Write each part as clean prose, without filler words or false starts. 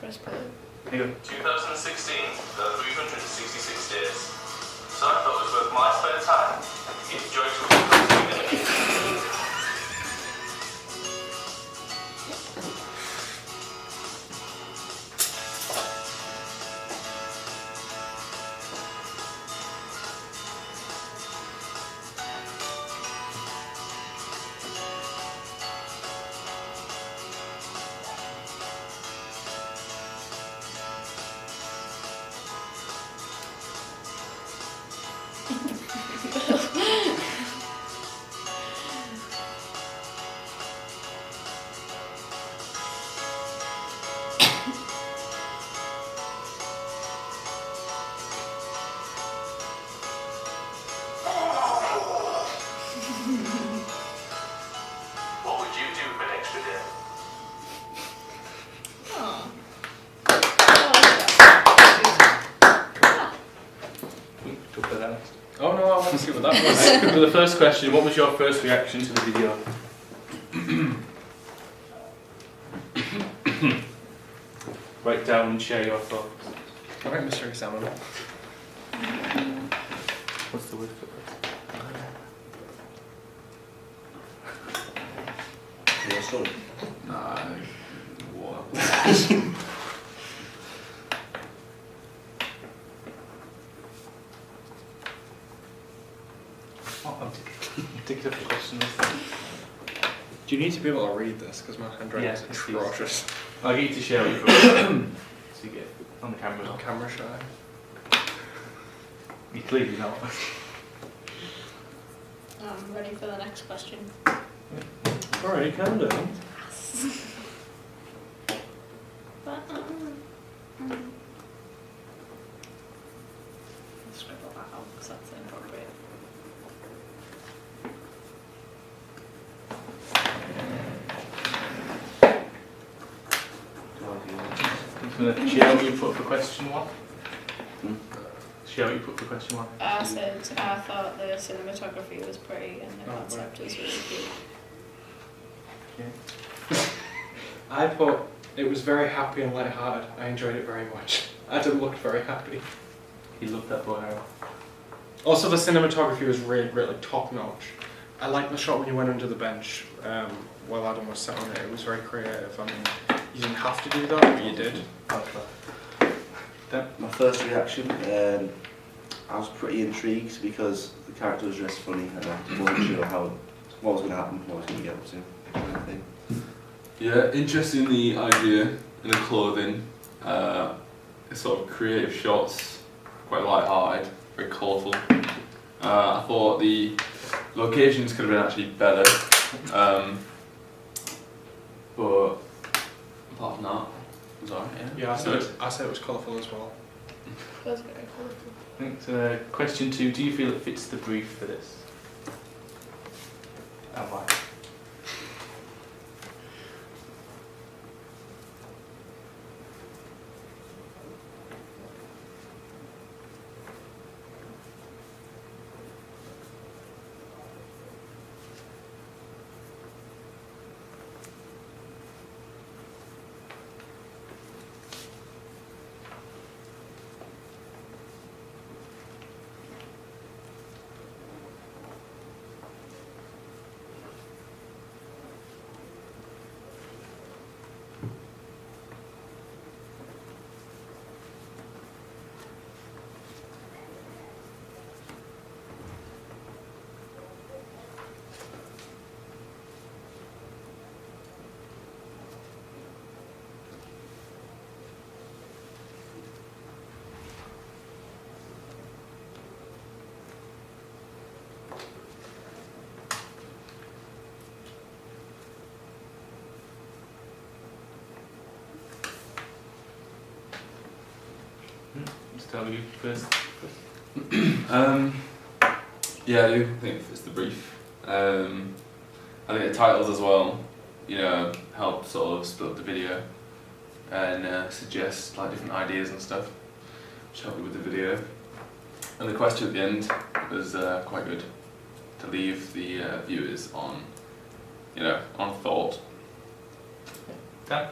press play. Here you go. 2016, the 366 days. So I thought it was worth my spare time. It's Joyce Williams. What would you do for an extra day? Oh. Talk about that next. Oh no, I want to see what that was. For the first question, what was your first reaction to the video? Write down and share your thoughts. Alright, Mr. Examiner. What's the word for that? Your son. Nah, what? Oh, I'm taking up the question. Do you need to be able to read this? Because my handwriting is Yes, please. atrocious. I'll get you to share what you've got. So you get it on the camera. I'm camera shy. You're clearly not. I'm ready for the next question. Alright, calm down. But, scribble that out because that's inappropriate. I'm going to share what you put for question one. Hmm? Share what you put for question one. I said I thought the cinematography was pretty and the concept was really cute. I put it was very happy and light-hearted. I enjoyed it very much. Adam looked very happy. He loved that boy arrow. Also, the cinematography was really, really top-notch. I liked the shot when you went under the bench while Adam was sat on it. It was very creative. I mean, you didn't have to do that, but you did. My first reaction, I was pretty intrigued because the character was just funny and I wasn't sure what was going to happen, what I was going to get up to, kind of thing. Yeah, interesting the idea in the clothing. Sort of creative shots, quite light-hearted, very colourful. I thought the locations could have been actually better, but apart from that, it was alright. Yeah, I said it was colourful as well. That's very colourful. Thanks. Question two, do you feel it fits the brief for this? And why? Start with you first. Yeah, I do think it fits the brief. I think the titles as well, you know, help sort of split up the video and suggest like different ideas and stuff, which help you with the video. And the question at the end was quite good to leave the viewers on, you know, on thought. Dan?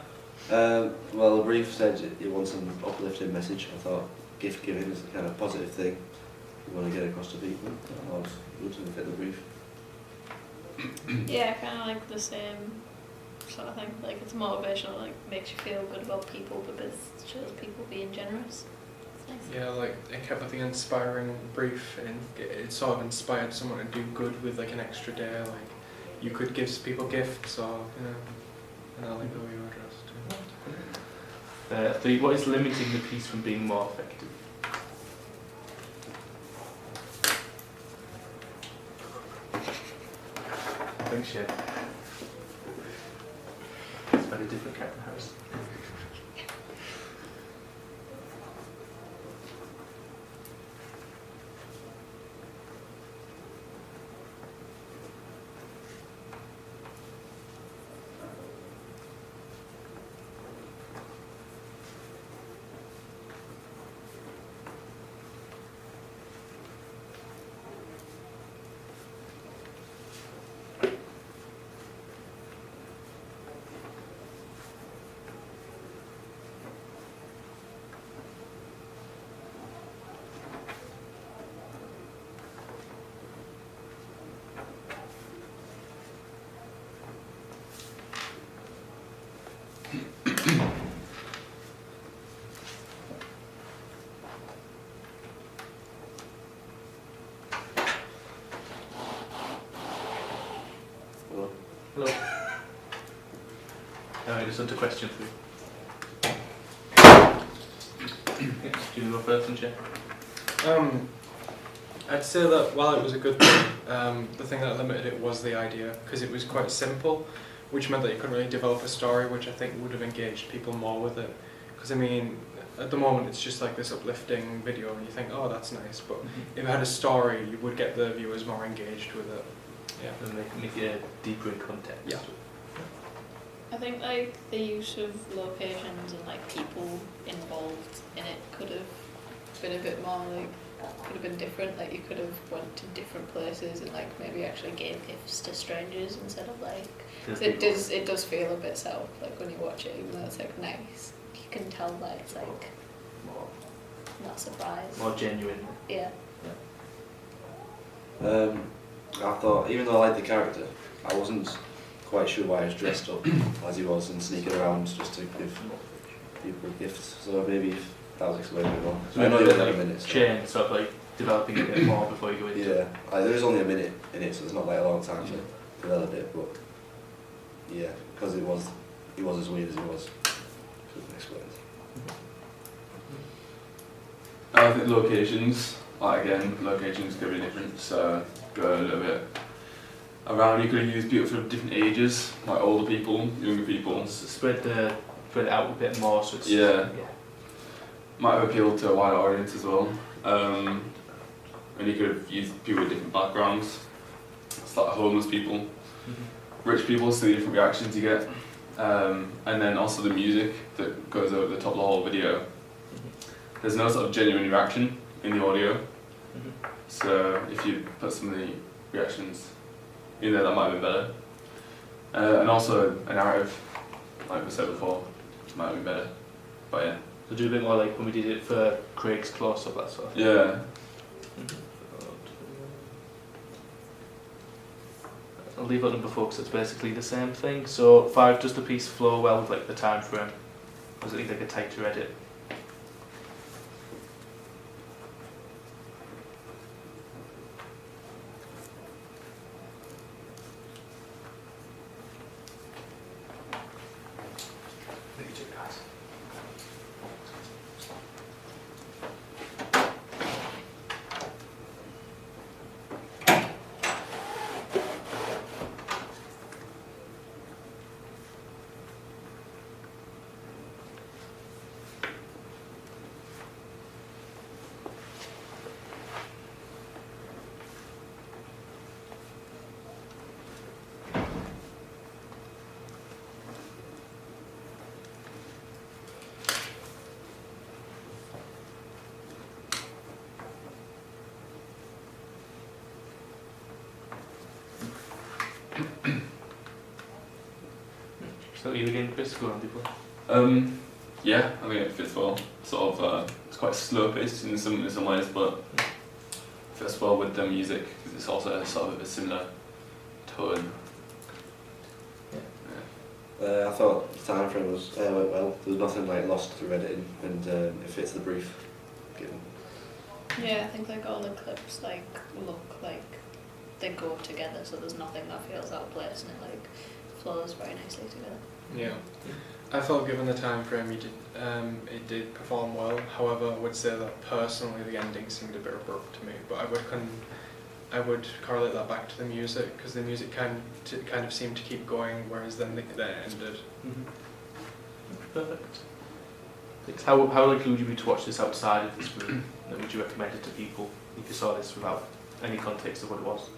Well, the brief said it wants an uplifting message. I thought gift giving is a kind of positive thing you want to get across to people. I thought it would fit the brief. Yeah, kind of like the same sort of thing. Like it's motivational, like makes you feel good about people because it shows people being generous. It's nice. Yeah, like it kept with the inspiring brief, and it sort of inspired someone to do good with like an extra day. Like you could give people gifts, or you know, and I like the way you were dressed too. 3. What is limiting the piece from being more effective? Thanks, Shed. It's very different, Captain Harris. Well, Hello. I just want to question 3. Do you go first and check? I'd say that while it was a good thing, the thing that limited it was the idea, because it was quite simple, which meant that you couldn't really develop a story, which I think would have engaged people more with it. Because I mean, at the moment it's just like this uplifting video, and you think, oh, that's nice, but if it had a story, you would get the viewers more engaged with it. Yeah. And make it deeper in context. Yeah. I think like the use of locations and like people involved in it could have been a bit more like, could have been different. Like you could have went to different places and like maybe actually gave gifts to strangers instead of like. 'Cause it does feel a bit self like when you watch it, even though it's like nice. You can tell that it's like More, not surprised. more genuine. Yeah. I thought, even though I liked the character, I wasn't quite sure why he was dressed up as he was and sneaking around just to give people gifts. So maybe if that was explained a bit more. So I know maybe you only like have a minute. So. chain, sort of like developing it a bit more before you go into it. Yeah, there is only a minute in it, so it's not like a long time to develop it. But yeah, because he was as weird as he was. Couldn't explain it. I think locations, like again, locations could be different, so go a little bit around. You could use people from different ages, like older people, younger people. Spread it out a bit more so it's... Yeah. Might have appealed to a wider audience as well. And you could have used people with different backgrounds. It's like homeless people, rich people, so the different reactions you get. And then also the music that goes over the top of the whole video. There's no sort of genuine reaction in the audio. So if you put some of the reactions in there, that might have been better. And also a narrative, like we said before, might have been better. But yeah. So do a bit more like when we did it for Craig's close-up, that sort of thing. Yeah. I'll leave it at number 4 because it's basically the same thing. So 5, does the piece flow well with like the time frame? Or does it need like a tighter edit? So you again, Chris, go on, people. Yeah, I think it fits well. Sort of, it's quite slow paced in some ways, but fits well with the music because it's also sort of a similar tone. I thought the time frame was went well. There was nothing like lost through editing, and it fits the brief given. Yeah, I think like all the clips like look like they go together, so there's nothing that feels out of place, and it like flows very nicely together. Yeah. I felt given the time frame it did perform well. However, I would say that personally the ending seemed a bit abrupt to me, but I would correlate that back to the music because the music kind of seemed to keep going, whereas then it ended. Perfect. Thanks. How likely would you be to watch this outside of this room? And would you recommend it to people if you saw this without any context of what it was?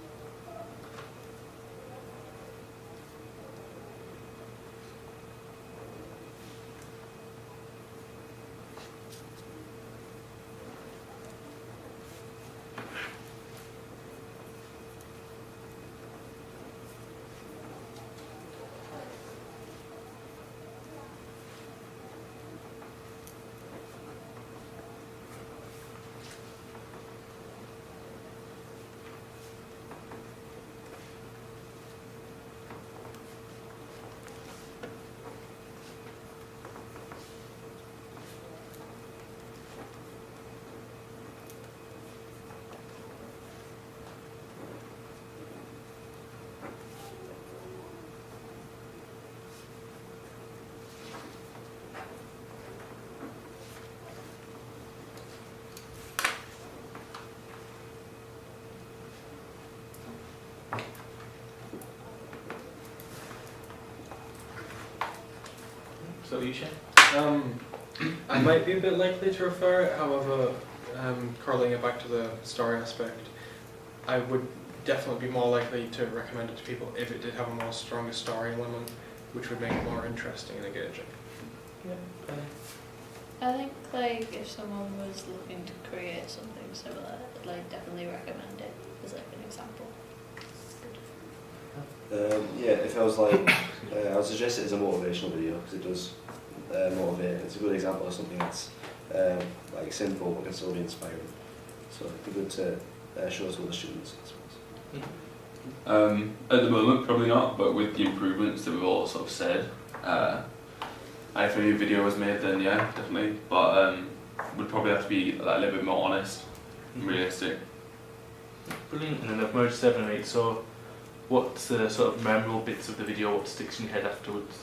So you, Shane? I might be a bit likely to refer it, however, correlating it back to the story aspect, I would definitely be more likely to recommend it to people if it did have a more stronger story element, which would make it more interesting and engaging. Yeah. I think like if someone was looking to create something similar, I'd like definitely recommend it as like an example. Yeah, if I was like, I would suggest it as a motivational video because it does motivate. It's a good example of something that's like simple but can still be inspiring. So it'd be good to show to other students, I suppose. At the moment, probably not, but with the improvements that we've all sort of said, and if a new video was made, then yeah, definitely. But would probably have to be like, a little bit more honest and realistic. Brilliant. And then I've merged 7 and 8. So, what's the sort of memorable bits of the video? What sticks in your head afterwards?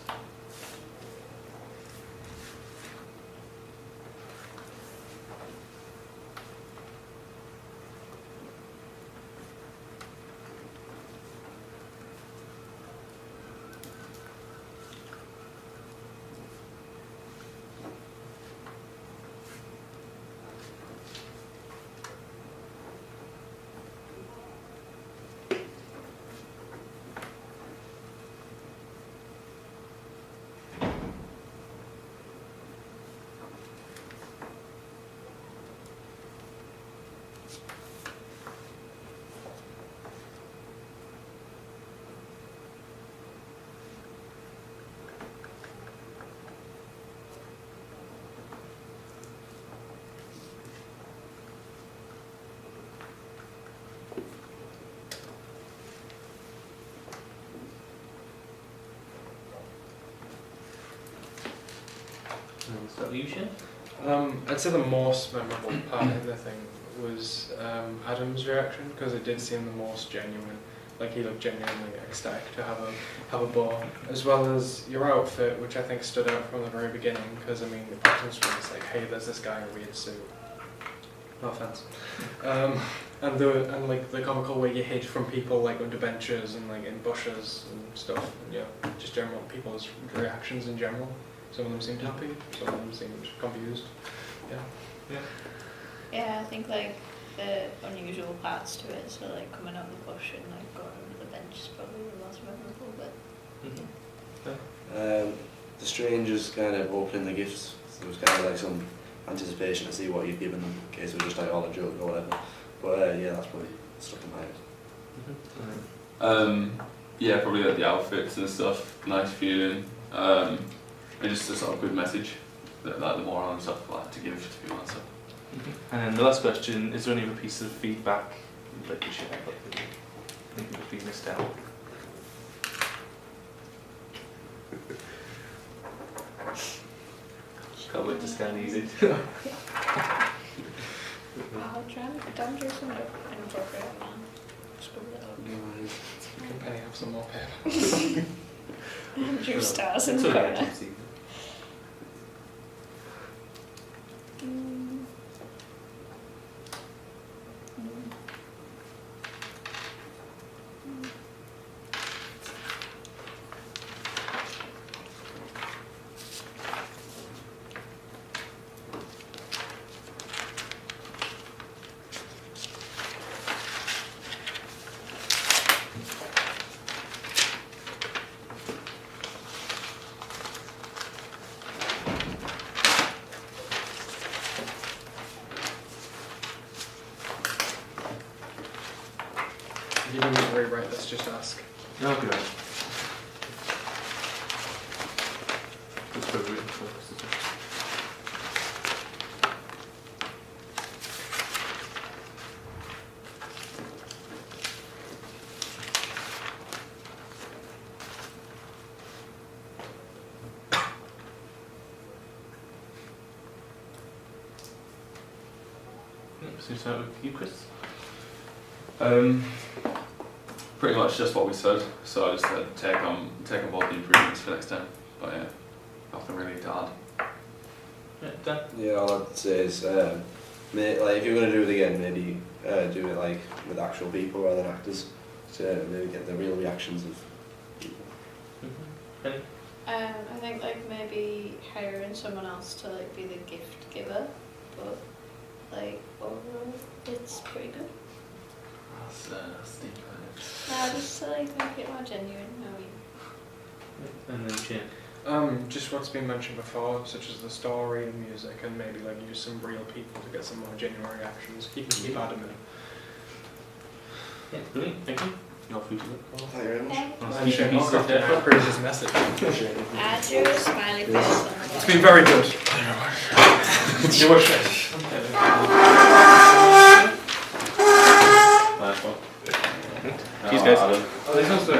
Start with you, Shane? I'd say the most memorable part of the thing was Adam's reaction because it did seem the most genuine. Like he looked genuinely ecstatic to have a bow, as well as your outfit, which I think stood out from the very beginning. Because I mean, the pattern screen is like, hey, there's this guy in a weird suit. No offense. And like the comical way you hid from people like under benches and like in bushes and stuff. And, yeah, just general people's reactions in general. Some of them seemed happy, some of them seemed confused. Yeah. Yeah, I think like the unusual parts to it, so like coming out of the bush and like going over the bench is probably the most memorable bit. The strangers kind of opening the gifts. There was kind of like some anticipation to see what you'd given them in case it was just like all a joke or whatever. But yeah, that's probably stuck in my head. Yeah, probably like the outfits and stuff. Nice feeling. and just a sort of good message that like the moral and stuff like to give to people and stuff. And then the last question, is there any other piece of feedback you'd like to share? Anything that's been missed out? Can't wait to scan these in. I'll try and don't do some inappropriate man. Scribble it up. Can Penny have some more paper? Andrew stars in It's the alright, corner. I've seen it. Mm. If you don't need to rewrite this, just ask. No, I'll be right. Let's go read it first. Seems to start with you, Chris. Pretty much just what we said. So I just said take on board the improvements for next time. But yeah, nothing really to add. Yeah, Dan. Yeah, all I'd say is, like if you're going to do it again, maybe do it like with actual people rather than actors, to maybe get the real reactions of people. Penny? I think like maybe hiring someone else to like be the gift giver, but like overall it's pretty good. That's deep. No, just to like make it more genuine. I mean, And then Jim. Just what's been mentioned before, such as the story and music, and maybe like use some real people to get some more genuine reactions. You can keep adding them. Yeah, brilliant. Thank you. Your feedback. Thank you very much. Nice And Shane piece Hogarth of effort. approves his message. add your smiley face on the It's been very good. You wish it. Nice one. Cheers, guys. Adam. This was the